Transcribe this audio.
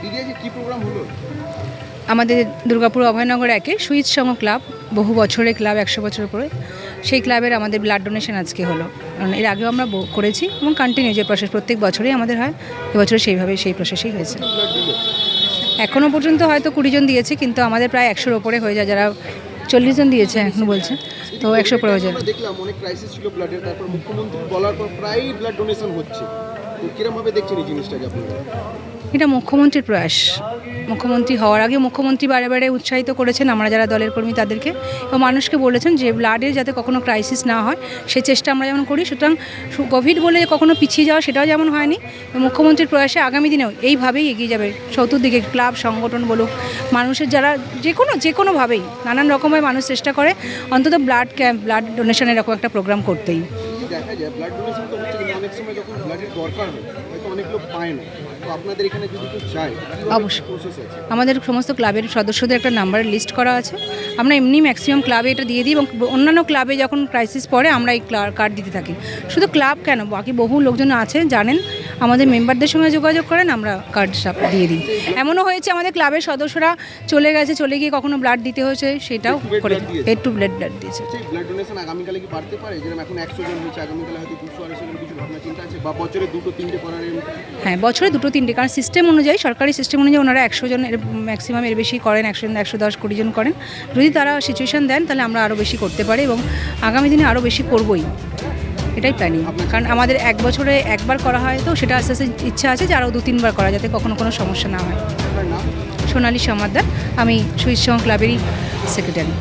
দিদি আজকে কি প্রোগ্রাম হলো? আমাদের দুর্গাপুর অভয়নগর 1-এ সুইচ সংঘ ক্লাব, বহু বছরের ক্লাব, 100 বছরের পরে, সেই ক্লাবের আমাদের ব্লাড ডোনেশন আজকে হলো। কারণ এর আগেও আমরা করেছি এবং কন্টিনিউ যে প্রসেস প্রত্যেক বছরই আমাদের হয়, এবছর সেইভাবেই সেই প্রসেসেই হয়েছে। ব্লাড দিল? এখনও পর্যন্ত হয়তো 20 জন দিয়েছে, কিন্তু আমাদের প্রায় 100-র ওপরে হয়ে যায়। যারা 40 জন দিয়েছে এখন বলছে, তো 100 উপরে হয়ে যায়। আমরা দেখলাম অনেক ক্রাইসিস ছিল ব্লাডের, তারপর মুখ্যমন্ত্রী বলার পর প্রায় ব্লাড ডোনেশন হচ্ছে। তো কিরকম ভাবে দেখছেন এই জিনিসটাকে আপনারা? এটা মুখ্যমন্ত্রীর প্রয়াস। মুখ্যমন্ত্রী হওয়ার আগে মুখ্যমন্ত্রী বারে বারে উৎসাহিত করেছেন আমরা যারা দলের কর্মী তাদেরকে, এবং মানুষকে বলেছেন যে ব্লাডের যাতে কখনো ক্রাইসিস না হয় সেই চেষ্টা আমরা যেমন করি। সুতরাং কোভিড বলে যে কখনো পিছিয়ে যাওয়া সেটাও যেমন হয়নি, মুখ্যমন্ত্রীর প্রয়াসে আগামী দিনেও এইভাবেই এগিয়ে যাবে। চতুর্দিকে ক্লাব সংগঠন বলুক, মানুষের যারা যে কোনোভাবেই নানান রকমের মানুষ চেষ্টা করে অন্তত ব্লাড ক্যাম্প, ব্লাড ডোনেশন এরকম একটা প্রোগ্রাম করতেই। দেখা যায় ব্লাড ডোনেশন তো হচ্ছে, কিন্তু অনেক সময় যখন ব্লাডের দরকার হয় হয়তো অনেক লোক পায় না। তো আপনাদের এখানে যদি কেউ চায়, অবশ্যই প্রসেস আছে? আমাদের সমস্ত ক্লাবের সদস্যদের একটা নাম্বারের লিস্ট করা আছে। আমরা এমনি ম্যাক্সিমাম ক্লাবে এটা দিয়ে দিই, এবং অন্যান্য ক্লাবে যখন ক্রাইসিস পড়ে আমরা এই কার্ড দিতে থাকি। শুধু ক্লাব কেন, বাকি বহু লোকজন আছে জানেন, আমাদের মেম্বারদের সঙ্গে যোগাযোগ করেন, আমরা কার্ড সব দিয়ে দিই। এমনও হয়েছে আমাদের ক্লাবের সদস্যরা চলে গিয়ে কখনো ব্লাড দিতে হয়েছে, সেটাও করে পেড টু ব্লাড দিয়েছে। সেই ব্লাড ডোনেশন আগামীকালে কি বাড়তে পারে? যেরকম এখন 100 জন হয়েছে, আগামীকালে হয়তো 200-250 জন কিছু ভাবনা চিন্তা আছে, বা বছরে 2-3টে করার? হ্যাঁ, বছরে 2-3টে, কারণ সিস্টেম অনুযায়ী, সরকারি সিস্টেম অনুযায়ী ওনারা 100 জন ম্যাক্সিমাম, এর বেশি করেন, 110-120 জন করেন। যদি তারা সিচুয়েশান দেন তাহলে আমরা আরও বেশি করতে পারি, এবং আগামী দিনে আরও বেশি করবই, এটাই প্ল্যানিং। কারণ আমাদের 1 বছরে একবার করা হয়, তো সেটা আস্তে আস্তে ইচ্ছা আছে যে আরও 2-3 বার করা, যাতে কখনো কোনো সমস্যা না হয়। আপনার নাম? সোনালী সমাদ্দার, আমি সুইচ সংঘ ক্লাবেরই সেক্রেটারি।